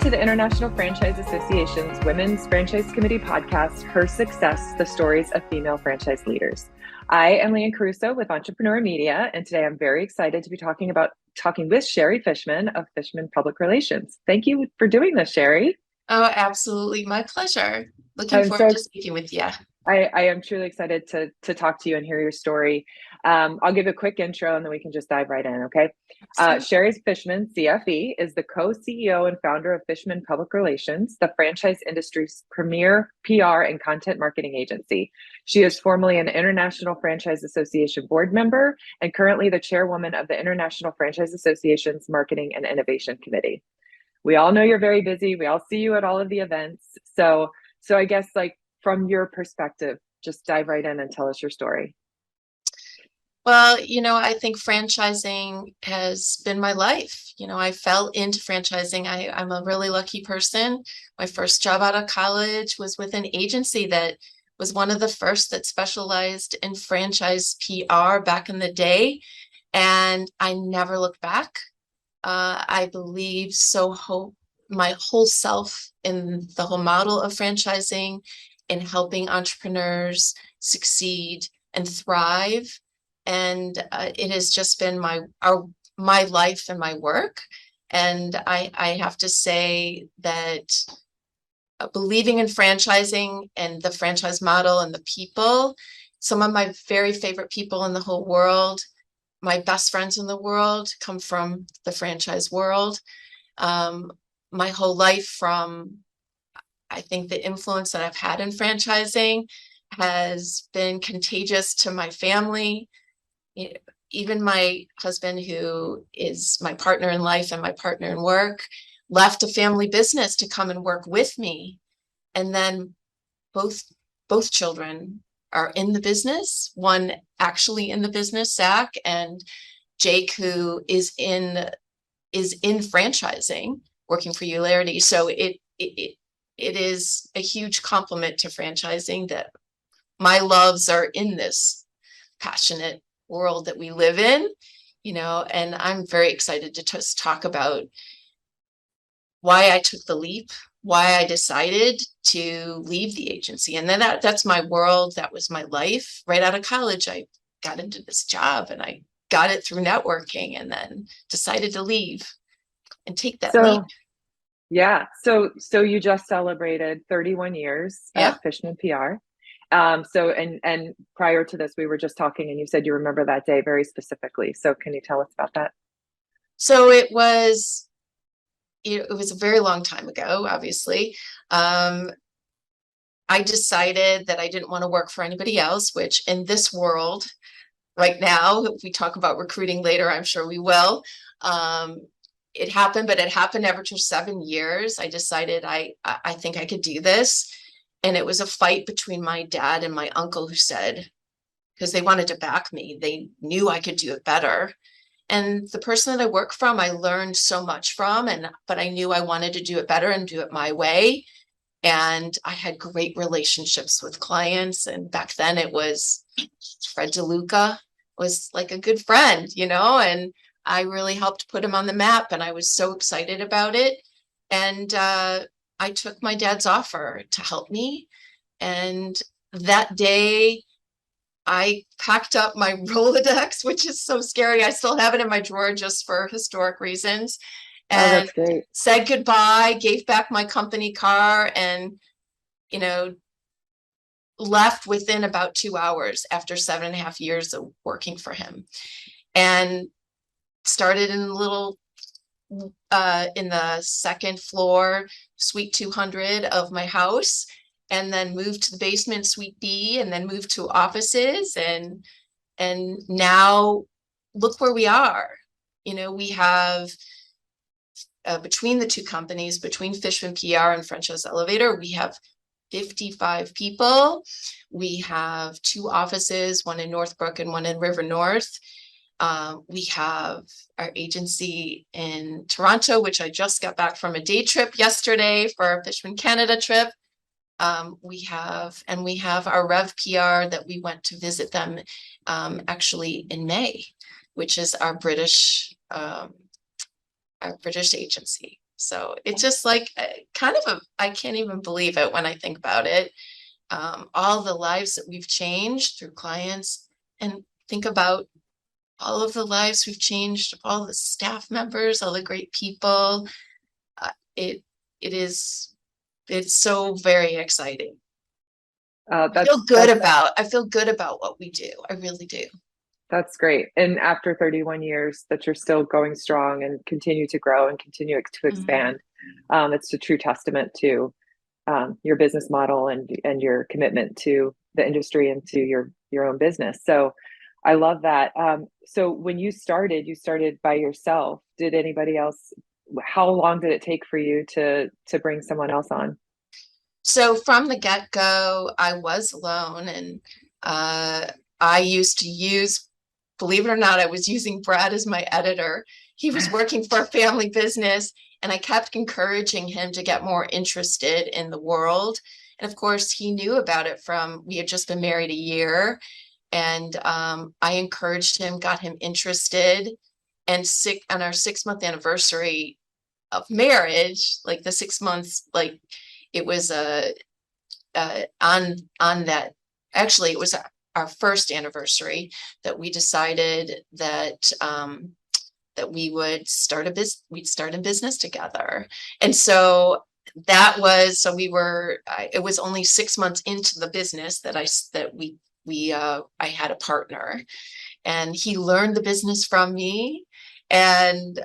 to the International Franchise Association's Women's Franchise Committee podcast, Her Success, the Stories of Female Franchise Leaders. I am Leanne Caruso with Entrepreneur Media, and today I'm very excited to be talking with Sherri Fishman of Fishman Public Relations. Thank you for doing this, Sherri. Oh, absolutely. My pleasure. Looking forward to speaking with you. I am truly excited to talk to you and hear your story. I'll give a quick intro and then we can just dive right in, okay? Sherri Fishman, CFE, is the co-CEO and founder of Fishman Public Relations, the franchise industry's premier PR and content marketing agency. She is formerly an International Franchise Association board member and currently the chairwoman of the International Franchise Association's Marketing and Innovation Committee. We all know you're very busy. We all see you at all of the events. So I guess, like, from your perspective, just dive right in and tell us your story. Well, I think franchising has been my life. I fell into franchising. I'm a really lucky person. My first job out of college was with an agency that was one of the first that specialized in franchise PR back in the day. And I never looked back. I believe my whole self in the whole model of franchising, in helping entrepreneurs succeed and thrive. And it has just been my life and my work. And I have to say that believing in franchising and the franchise model and the people, some of my very favorite people in the whole world, my best friends in the world, come from the franchise world. My whole life, I think the influence that I've had in franchising has been contagious to my family. Even my husband, who is my partner in life and my partner in work, left a family business to come and work with me. And then both children are in the business. One actually in the business, Zach, and Jake, who is in franchising, working for Eulerity. So it is a huge compliment to franchising that my loves are in this passionate world that we live in, and I'm very excited to just talk about why I took the leap, why I decided to leave the agency. And then that's my world. That was my life. Right out of college, I got into this job and I got it through networking, and then decided to leave and take that leap. Yeah. So you just celebrated 31 years at Fishman PR. And prior to this, we were just talking and you said you remember that day very specifically. So can you tell us about that? So it was a very long time ago, obviously. I decided that I didn't want to work for anybody else, which in this world right now, if we talk about recruiting later, I'm sure we will. It happened, but it happened after 7 years. I decided I think I could do this. And it was a fight between my dad and my uncle, who said, because they wanted to back me, they knew I could do it better. And the person that I work from, I learned so much from, but I knew I wanted to do it better and do it my way. And I had great relationships with clients. And back then it was Fred DeLuca was like a good friend, and I really helped put him on the map, and I was so excited about it. And I took my dad's offer to help me. And that day I packed up my Rolodex, which is so scary. I still have it in my drawer just for historic reasons. And that's great. Said goodbye, gave back my company car, and, left within about 2 hours after 7.5 years of working for him. And started in in the second floor, suite 200 of my house, and then moved to the basement, suite B, and then moved to offices. And now look where we are. We have, between the two companies, between Fishman PR and Franchise Elevator, we have 55 people. We have 2 offices, one in Northbrook and one in River North. We have our agency in Toronto, which I just got back from a day trip yesterday for our Fishman Canada trip. We have our Rev PR that we went to visit them actually in May, which is our British agency. So it's just like kind of I can't even believe it when I think about it. All the lives that we've changed through clients, and think about all of the lives we've changed, all the staff members, all the great people. Uh, it it is it's so very exciting. I feel good about what we do. I really do. That's great. And after 31 years, that you're still going strong and continue to grow and continue to expand. It's a true testament to your business model and your commitment to the industry and to your own business. So I love that. So when you started by yourself. Did anybody else? How long did it take for you to bring someone else on? So from the get-go, I was alone, and I used to use, believe it or not, I was using Brad as my editor. He was working for a family business, and I kept encouraging him to get more interested in the world. And of course, he knew about it from, we had just been married a year, and I encouraged him, got him interested. And on our 6-month anniversary of marriage, like the 6 months, like it was on that, actually it was our first anniversary that we decided that that we'd start in business together. And so that was, so it was only 6 months into the business that I had a partner, and he learned the business from me, and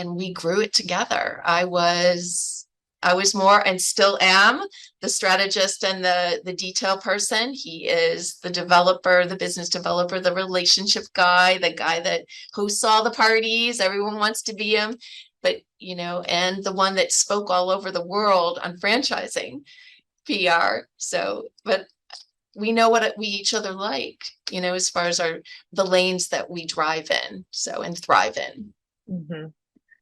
we grew it together. I was more, and still am, the strategist and the detail person. He is the developer, the business developer, the relationship guy, the guy that hosts all the parties. Everyone wants to be him, but and the one that spoke all over the world on franchising PR. So, but we know what we each other like, as far as the lanes that we drive in, and thrive in. Mm-hmm.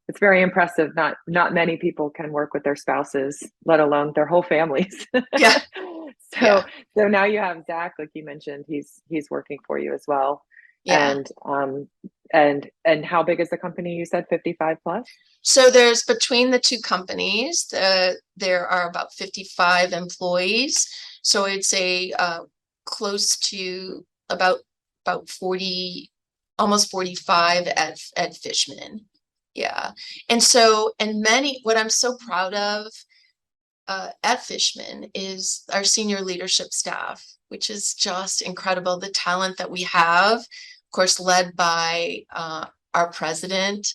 It's very impressive. Not many people can work with their spouses, let alone their whole families. Yeah. So now you have Zach, like you mentioned, he's working for you as well. Yeah. And how big is the company? You said 55 plus? So there's, between the two companies, there are about 55 employees. So I'd say close to about 40, almost 45 at Fishman. Yeah. And so, what I'm so proud of at Fishman is our senior leadership staff, which is just incredible. The talent that we have, of course, led by our president,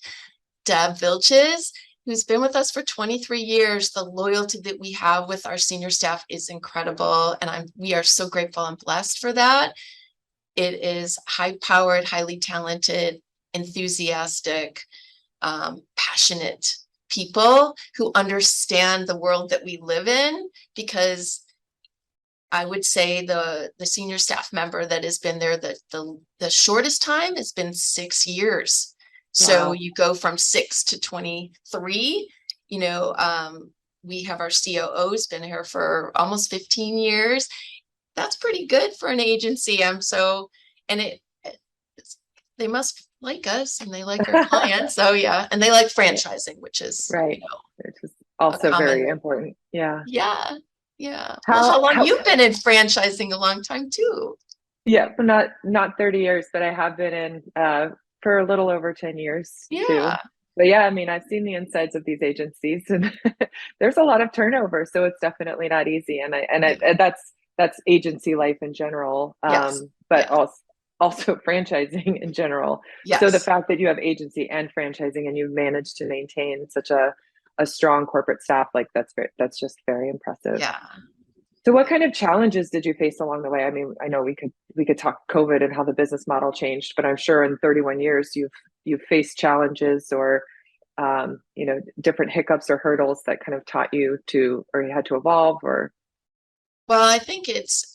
Deb Vilches, who's been with us for 23 years. The loyalty that we have with our senior staff is incredible, and we are so grateful and blessed for that. It is high-powered, highly talented, enthusiastic, passionate people who understand the world that we live in, because I would say the senior staff member that has been there the shortest time has been 6 years. So Wow. you go from 6 to 23. We have our COO's been here for almost 15 years. That's pretty good for an agency. They must like us, and they like our clients. So yeah, and they like franchising, which is right. Which is also very important. Yeah. Yeah. Well, how long you've been in franchising? A long time too. Yeah, not 30 years, but I have been in for a little over 10 years too. But yeah, I mean, I've seen the insides of these agencies, and there's a lot of turnover, so it's definitely not easy. And that's agency life in general, but also franchising in general. Yes. So the fact that you have agency and franchising, and you've managed to maintain such a strong corporate staff, like that's just very impressive. Yeah. So what kind of challenges did you face along the way? I mean, I know we could talk COVID and how the business model changed, but I'm sure in 31 years you've faced challenges or different hiccups or hurdles that kind of taught you or you had to evolve. Or well, I think it's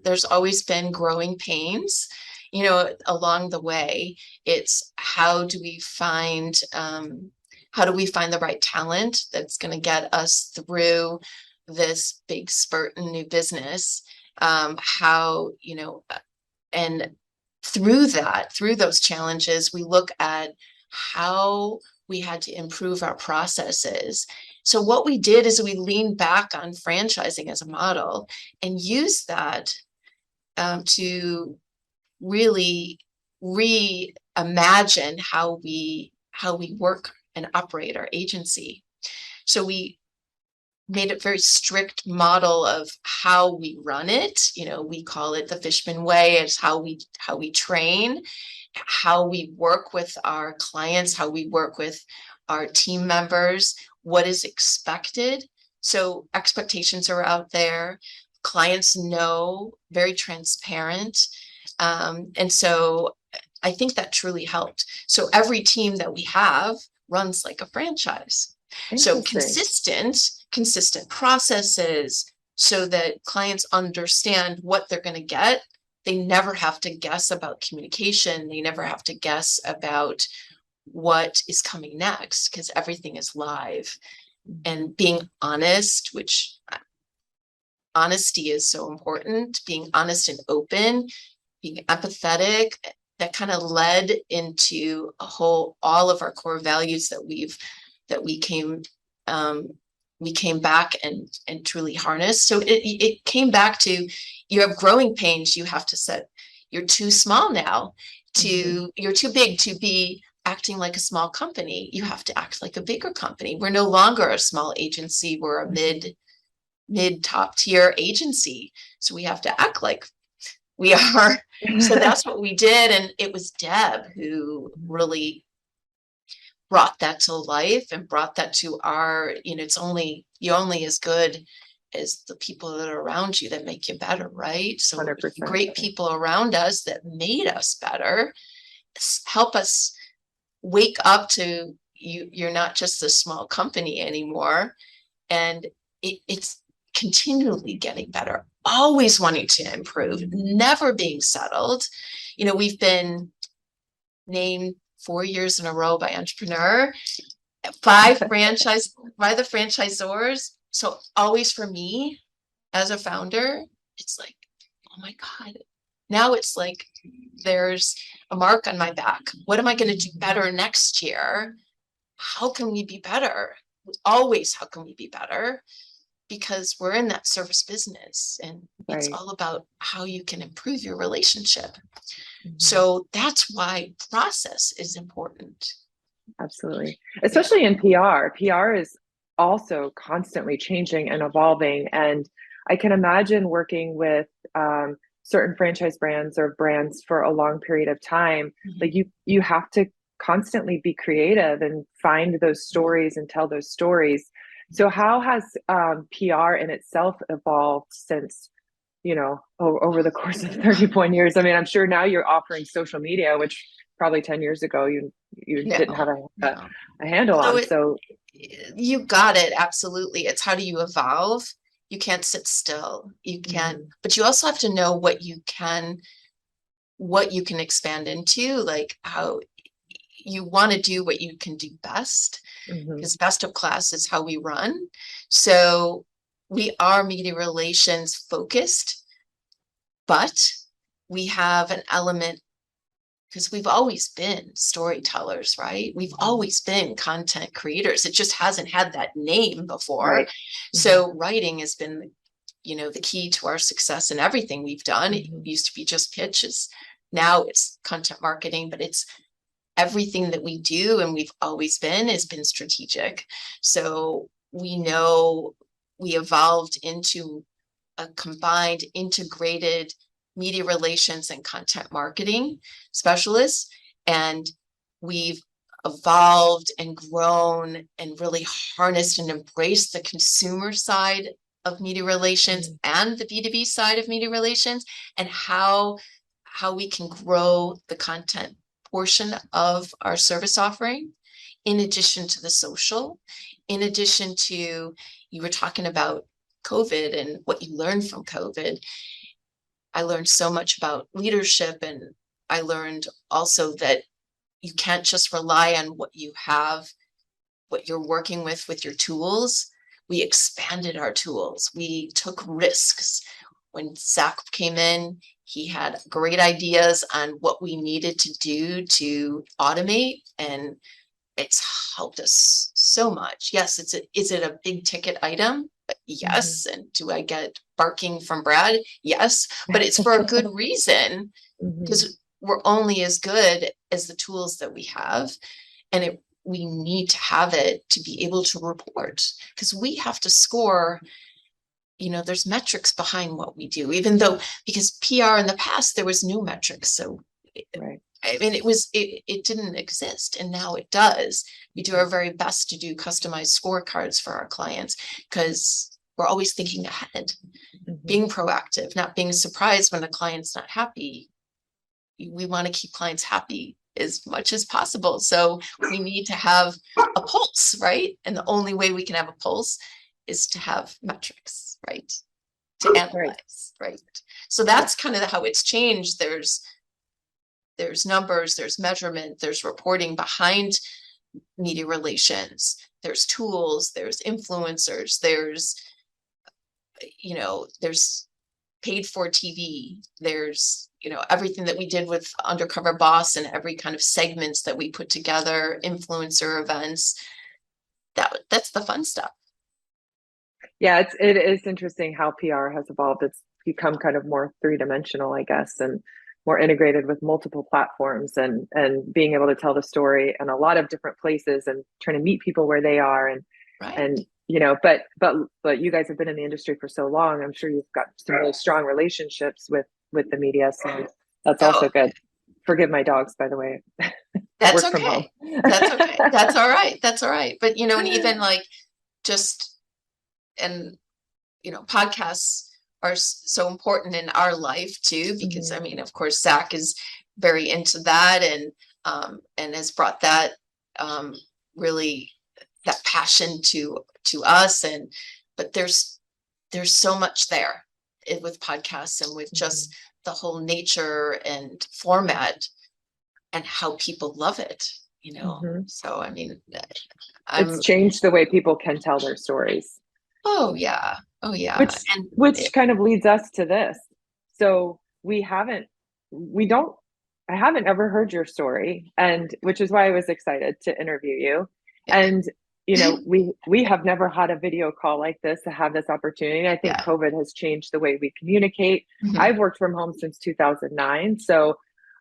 there's always been growing pains along the way. It's how do we find the right talent that's going to get us through this big spurt in new business, and through those challenges, we look at how we had to improve our processes. So what we did is we leaned back on franchising as a model and used that to really reimagine how we work and operate our agency. So we made a very strict model of how we run it. You know, we call it the Fishman way. It's how we train, how we work with our clients, how we work with our team members, what is expected. So expectations are out there. Clients know, very transparent. And so I think that truly helped. So every team that we have runs like a franchise. So consistent processes so that clients understand what they're going to get. They never have to guess about communication. They never have to guess about what is coming next because everything is live. And being honest, which honesty is so important, being honest and open, being empathetic, that kind of led into all of our core values that we came back and truly harnessed. So it came back to, you have growing pains. You have to set, you're too small now you're too big to be acting like a small company. You have to act like a bigger company. We're no longer a small agency. We're a mid top tier agency. So we have to act like we are. So that's what we did. And it was Deb who really brought that to life and brought that to our, you're only as good as the people that are around you that make you better, right? So 100%. Great people around us that made us better, help us wake up to you're not just a small company anymore. And it's continually getting better, always wanting to improve, never being settled. We've been named 4 years in a row by Entrepreneur, by the franchisors. So always for me as a founder, it's like, oh my God, now it's like there's a mark on my back. What am I going to do better next year? How can we be better? Always, how can we be better? Because we're in that service business and it's all about how you can improve your relationship. So that's why process is important. Absolutely. Especially in PR. PR is also constantly changing and evolving. And I can imagine working with certain franchise brands or brands for a long period of time. Like you have to constantly be creative and find those stories and tell those stories. So how has PR in itself evolved since, over the course of 31 years? I mean, I'm sure now you're offering social media, which probably 10 years ago you didn't have a handle on. So you got it. Absolutely. It's how do you evolve? You can't sit still. You can't, but you also have to know what you can expand into, like how you want to do what you can do best, because best of class is how we run. So we are media relations focused, but we have an element because we've always been storytellers, right? We've always been content creators. It just hasn't had that name before. Right. So writing has been, the key to our success in everything we've done. It used to be just pitches. Now it's content marketing, but it's everything that we do, and we've always has been strategic. So we know we evolved into a combined, integrated media relations and content marketing specialists. And we've evolved and grown and really harnessed and embraced the consumer side of media relations and the B2B side of media relations, and how we can grow the content portion of our service offering, in addition to the social, in addition to, you were talking about COVID and what you learned from COVID. I learned so much about leadership, and I learned also that you can't just rely on what you have, what you're working with your tools. We expanded our tools. We took risks. When Zach came in, he had great ideas on what we needed to do to automate and it's helped us so much. Yes, is it a big ticket item? Yes. And do I get barking from Brad? Yes, but it's for a good reason, because we're only as good as the tools that we have, and we need to have it to be able to report, because we have to score. There's metrics behind what we do, even though, because PR in the past, there was no metrics. So Right. I mean, it didn't exist, and now it does. We do our very best to do customized scorecards for our clients, because we're always thinking ahead, being proactive, not being surprised when a client's not happy. We want to keep clients happy as much as possible. So we need to have a pulse, right? And the only way we can have a pulse is to have metrics, right? To analyze, right? So that's kind of how it's changed. There's numbers, there's measurement, there's reporting behind media relations, there's tools, there's influencers, there's paid for TV, there's everything that we did with Undercover Boss and every kind of segments that we put together, influencer events. That's the fun stuff. Yeah, it is interesting how PR has evolved. It's become kind of more three-dimensional, I guess, and more integrated with multiple platforms, and being able to tell the story in a lot of different places and trying to meet people where they are, and but you guys have been in the industry for so long. I'm sure you've got some really strong relationships with the media, so that's also good. Forgive my dogs, by the way. That's okay. That's okay. That's all right. That's all right. But and even podcasts are so important in our life too, because I mean, of course, Zach is very into that, and has brought that really that passion to us. But there's so much there with podcasts, and with just the whole nature and format and how people love it, So I mean, it's changed the way people can tell their stories. Oh yeah. Which kind of leads us to this. So I haven't ever heard your story, and which is why I was excited to interview you. And we have never had a video call like this, to have this opportunity. I think COVID has changed the way we communicate. I've worked from home since 2009, so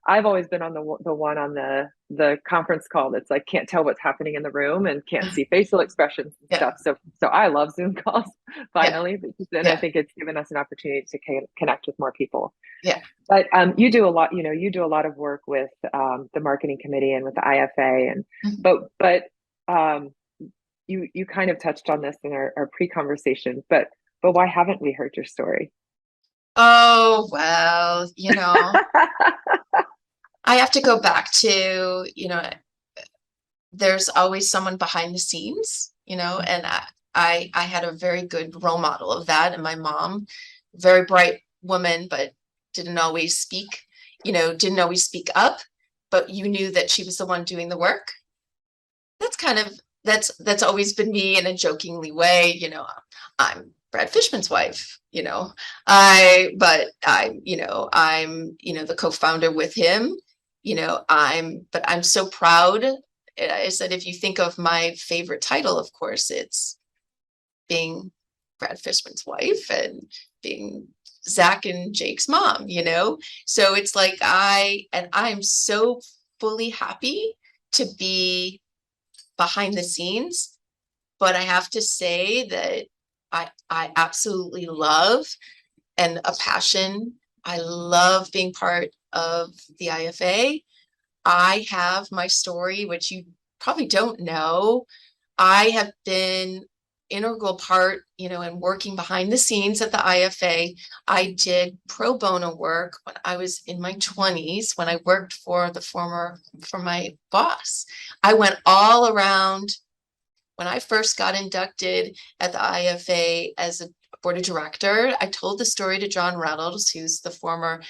I've always been on the one on the conference call that's like, can't tell what's happening in the room and can't see facial expressions and stuff. So I love Zoom calls finally, and I think it's given us an opportunity to connect with more people. Yeah. But you do a lot. You do a lot of work with the marketing committee and with the IFA, and but you kind of touched on this in our pre-conversation. But why haven't we heard your story? Oh well, I have to go back to, there's always someone behind the scenes, and I had a very good role model of that. And my mom, very bright woman, but didn't always speak up, but you knew that she was the one doing the work. That's always been me, in a jokingly way. I'm Brad Fishman's wife, I'm the co-founder with him. But I'm so proud. I said, if you think of my favorite title, of course, it's being Brad Fishman's wife and being Zach and Jake's mom, So it's like I'm so fully happy to be behind the scenes. But I have to say that I absolutely love, and a passion. I love being part of the IFA. I have my story, which you probably don't know. I have been integral part, in working behind the scenes at the IFA. I did pro bono work when I was in my 20s, when I worked for my boss. I went all around. When I first got inducted at the IFA as a board of director, I told the story to John Reynolds, who's the former,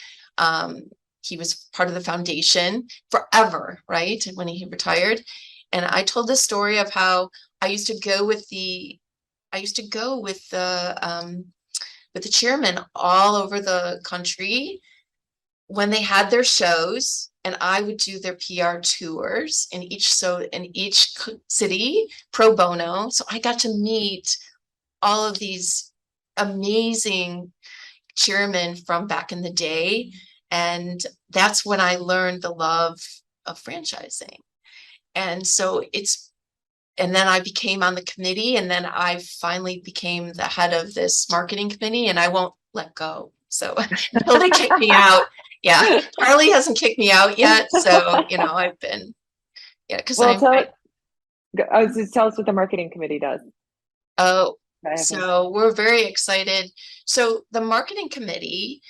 he was part of the foundation forever, right? When he retired. And I told the story of how I used to go with the chairman all over the country when they had their shows. and I would do their PR tours in each city pro bono. So I got to meet all of these amazing chairmen from back in the day. And that's when I learned the love of franchising. And so and then I became on the committee, and then I finally became the head of this marketing committee, and I won't let go. So until they kick me out. Yeah. Charlie hasn't kicked me out yet. So, I've been, because Well, tell us what the marketing committee does. Oh, IFA. so we're very excited. So the marketing committee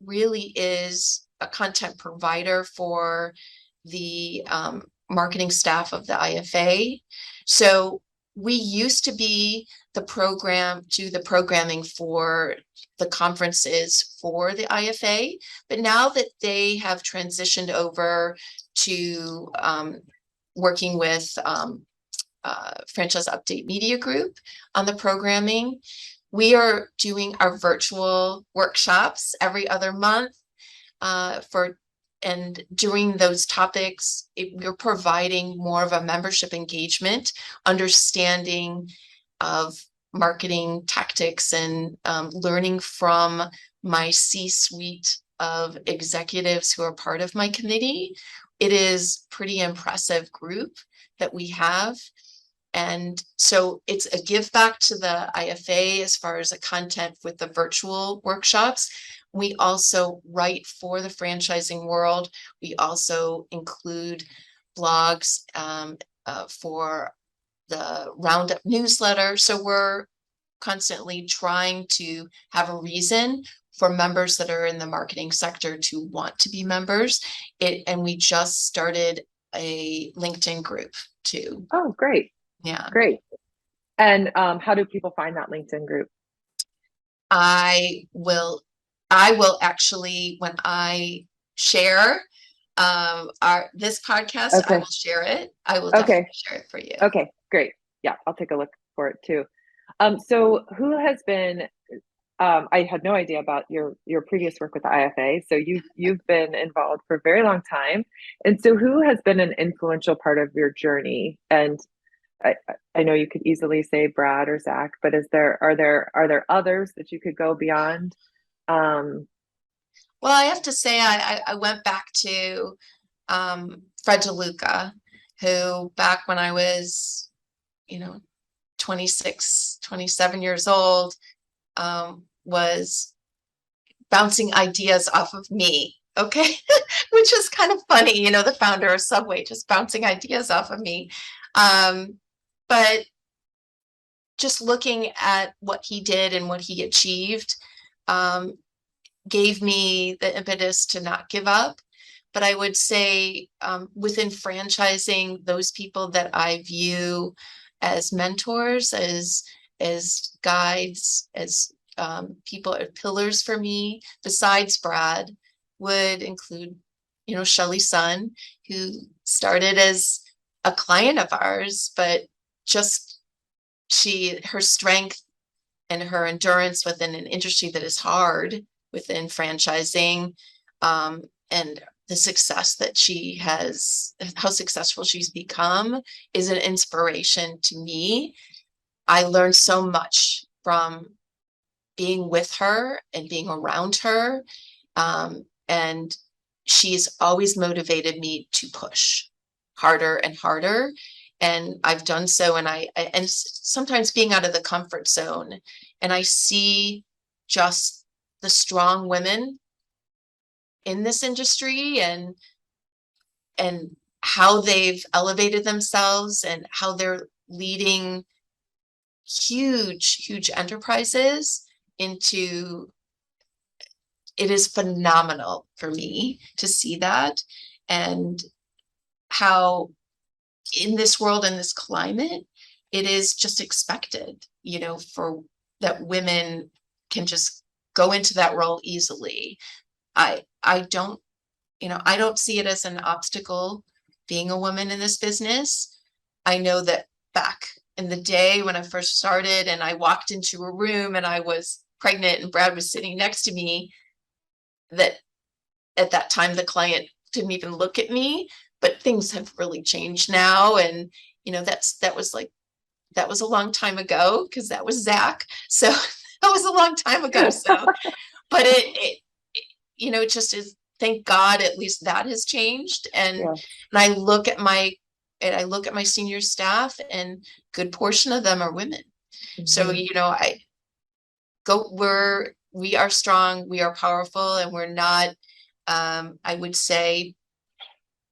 really is a content provider for the marketing staff of the IFA. So we used to be do the programming for the conferences for the IFA, but now that they have transitioned over to working with Franchise Update Media Group on the programming, we are doing our virtual workshops every other month and during those topics, we're providing more of a membership engagement, understanding of marketing tactics, and learning from my C-suite of executives who are part of my committee. It is pretty impressive group that we have. And so it's a give back to the IFA as far as the content with the virtual workshops. We also write for the franchising world. We also include blogs for the Roundup newsletter. So we're constantly trying to have a reason for members that are in the marketing sector to want to be members. And we just started a LinkedIn group too. Oh, great. Yeah. Great. And how do people find that LinkedIn group? I will actually, when I share this podcast, I will share it. I will definitely share it for you. Okay, great. Yeah, I'll take a look for it too. So who has been I had no idea about your previous work with the IFA. So you've been involved for a very long time. And so who has been an influential part of your journey? And I know you could easily say Brad or Zach, but are there others that you could go beyond? Well, I have to say I went back to Fred DeLuca, who back when I was, 26, 27 years old, was bouncing ideas off of me. Okay. Which is kind of funny, the founder of Subway just bouncing ideas off of me. But just looking at what he did and what he achieved gave me the impetus to not give up. But I would say within franchising, those people that I view as mentors, as guides, as people are pillars for me, besides Brad, would include, Shelly's son, who started as a client of ours, but just her strength and her endurance within an industry that is hard within franchising, and the success that she has, how successful she's become, is an inspiration to me. I learned so much from being with her and being around her. And she's always motivated me to push harder and harder. And I've done so. And sometimes being out of the comfort zone, and I see just the strong women in this industry and how they've elevated themselves and how they're leading huge enterprises into. It is phenomenal for me to see that, and how in this world, in this climate, it is just expected, for that women can just go into that role easily. I don't see it as an obstacle being a woman in this business. I know that back in the day when I first started and I walked into a room and I was pregnant and Brad was sitting next to me, that at that time, the client didn't even look at me, but things have really changed now. And, you know, that was a long time ago, because that was Zach. So that was a long time ago. So, but it you know, it just is, thank God, at least that has changed. Yeah. And I look at my senior staff, and good portion of them are women. So, Mhm. you know, we are strong, we are powerful, and we're not, I would say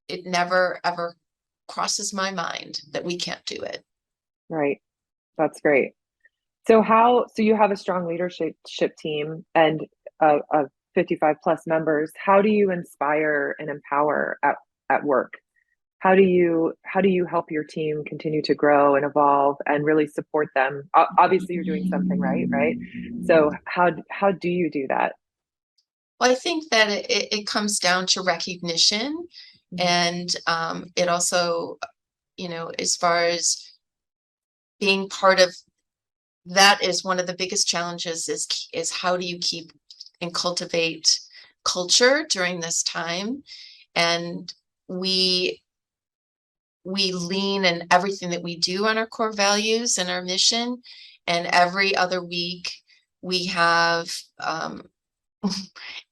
it never ever crosses my mind that we can't do it. Right. That's great. So you have a strong leadership team and of 55 plus members. How do you inspire and empower at work? How do you help your team continue to grow and evolve and really support them? Obviously, you're doing something right, right? So how do you do that? Well, I think that it comes down to recognition, Mhm. and it also, you know, as far as being part of that, is one of the biggest challenges, is how do you keep and cultivate culture during this time? And we lean in everything that we do on our core values and our mission. And every other week we have,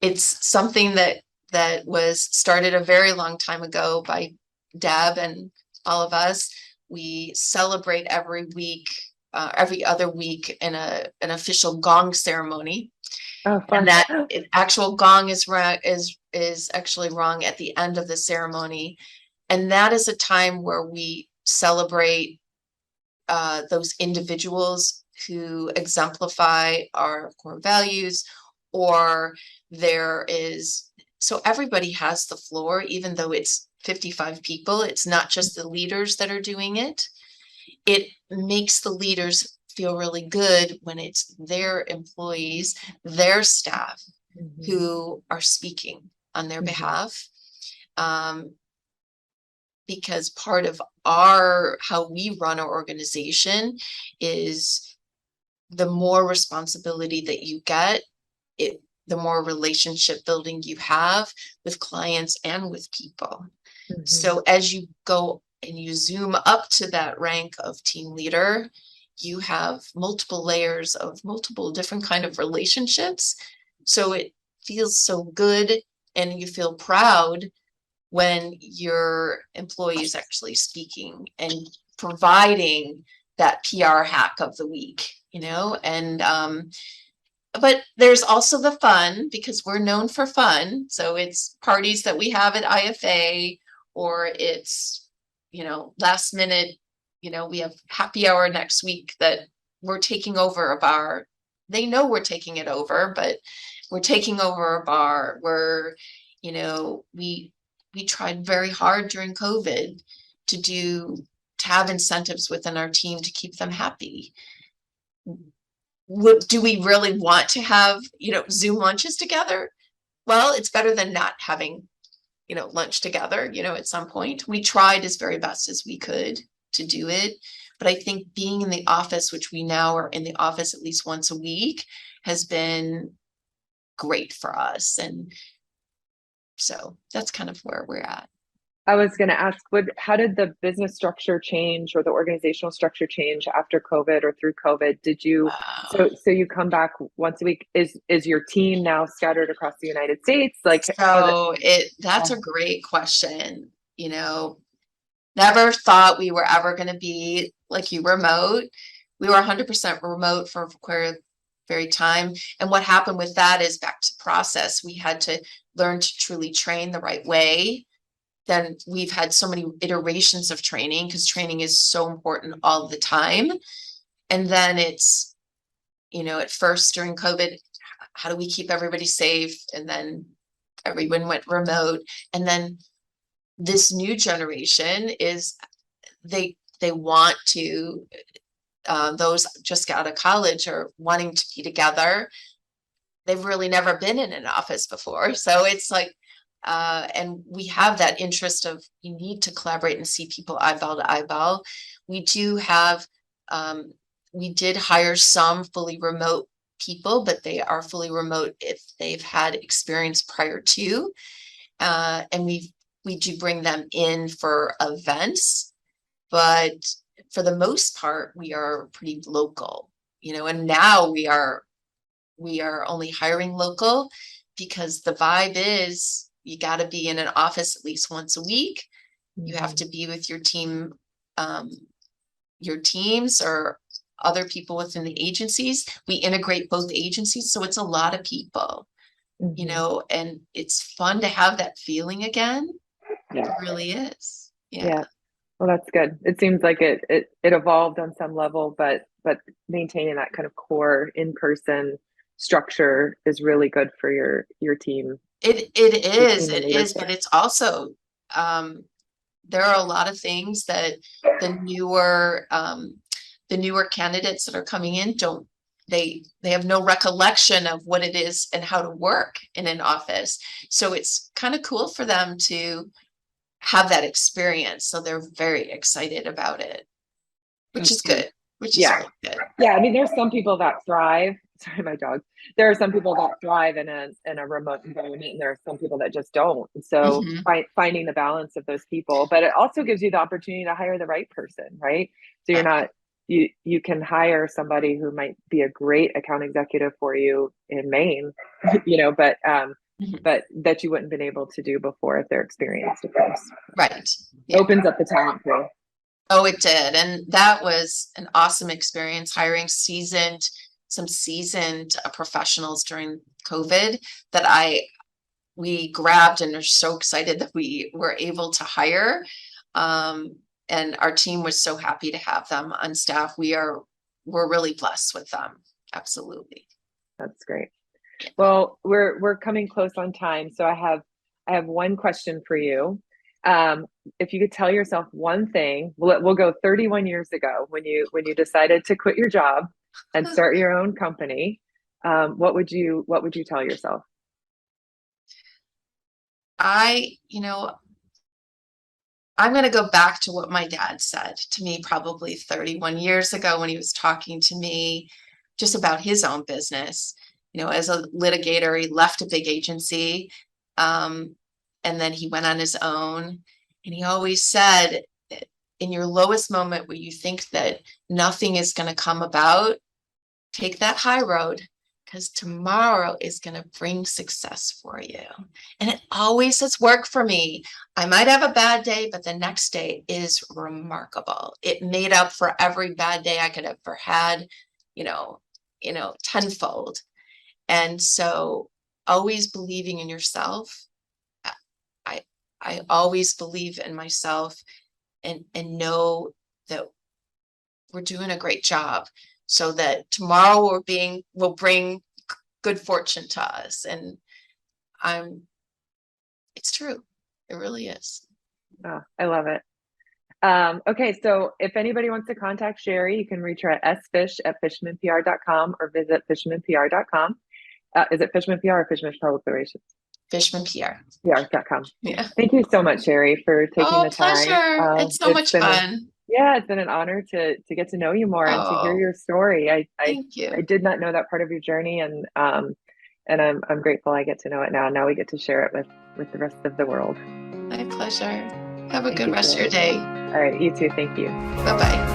it's something that was started a very long time ago by Deb and all of us. We celebrate every week, every other week, in an official gong ceremony. Oh, And fun. that actual gong is actually rung at the end of the ceremony. And that is a time where we celebrate those individuals who exemplify our core values, or so everybody has the floor, even though it's 55 people. It's not just the leaders that are doing it. It makes the leaders feel really good when it's their employees, their staff, Mhm. who are speaking on their Mhm. behalf. Because part of how we run our organization is, the more responsibility that you get, the more relationship building you have with clients and with people. Mhm. So as you go and you zoom up to that rank of team leader, you have multiple layers of multiple different kind of relationships. So it feels so good, and you feel proud when your employee is actually speaking and providing that PR hack of the week, you know. And but there's also the fun, because we're known for fun. So it's parties that we have at IFA, or it's, you know, last minute, you know, we have happy hour next week that we're taking over a bar. They know we're taking it over, but we're taking over a bar. You know, we tried very hard during COVID to have incentives within our team to keep them happy. Do we really want to have, you know, Zoom lunches together? Well, it's better than not having, you know, lunch together, you know, at some point. We tried as very best as we could to do it. But I think being in the office, which we now are in the office at least once a week, has been great for us. And so that's kind of where we're at. I was going to ask, how did the business structure change or the organizational structure change after COVID or through COVID? Wow. So you come back once a week. Is your team now scattered across the United States? Like So that's a great question. You know, never thought we were ever going to be like you, remote. We were 100% remote for quite a very time. And what happened with that is, back to process. We had to learn to truly train the right way. Then we've had so many iterations of training, because training is so important all the time. And then it's, you know, at first during COVID, how do we keep everybody safe? And then everyone went remote. And then this new generation is, they want to, those just out of college are wanting to be together. They've really never been in an office before. So it's like, and we have that interest of, you need to collaborate and see people eyeball to eyeball. We do have, we did hire some fully remote people, but they are fully remote if they've had experience prior to. And we do bring them in for events, but for the most part, we are pretty local, and now we are only hiring local because the vibe is you got to be in an office at least once a week. You have to be with your team, your teams or other people within the agencies. We integrate both agencies, so it's a lot of people, and it's fun to have that feeling again. Yeah. It really is. Yeah. Well, that's good. It seems like it evolved on some level, but maintaining that kind of core in-person structure is really good for your team. It is, but it's also there are a lot of things that the newer candidates that are coming in they have no recollection of what it is and how to work in an office. So it's kind of cool for them to have that experience. So they're very excited about it, which is good. Which is really good. Yeah, I mean, there's some people that thrive. Sorry, my dog. There are some people that thrive in a remote environment, and there are some people that just don't. So finding the balance of those people, but it also gives you the opportunity to hire the right person, right? So you're not you can hire somebody who might be a great account executive for you in Maine, but that you wouldn't been able to do before if they're experienced, of course. Right. Opens up the talent pool. Oh, it did. And that was an awesome experience hiring some seasoned professionals during COVID that we grabbed and are so excited that we were able to hire. And our team was so happy to have them on staff. We're really blessed with them. Absolutely. That's great. Well, we're coming close on time. So I have one question for you. If you could tell yourself one thing, we'll go 31 years ago when you decided to quit your job and start your own company. What would you tell yourself? I'm going to go back to what my dad said to me probably 31 years ago when he was talking to me just about his own business. As a litigator, he left a big agency, and then he went on his own. And he always said, in your lowest moment where you think that nothing is going to come about, take that high road, because tomorrow is going to bring success for you. And it always has worked for me. I might have a bad day, but the next day is remarkable. It made up for every bad day I could have ever had, tenfold. And so always believing in yourself. I always believe in myself and know that we're doing a great job, so that tomorrow will bring good fortune to us. And it's true. It really is. Oh, I love it. Okay, so if anybody wants to contact Sherri, you can reach her at sfish@fishmanpr.com or visit fishmanpr.com. Is it Fishman PR or Fishman Public Relations? Fishman PR. PR.com. Yeah. Thank you so much, Sherri, for taking the time. Pleasure. It's so much fun. It's been an honor to get to know you more and to hear your story. Thank you. I did not know that part of your journey, and I'm grateful I get to know it now. Now we get to share it with the rest of the world. My pleasure. Have a good rest of your day. All right, you too. Thank you. Bye-bye.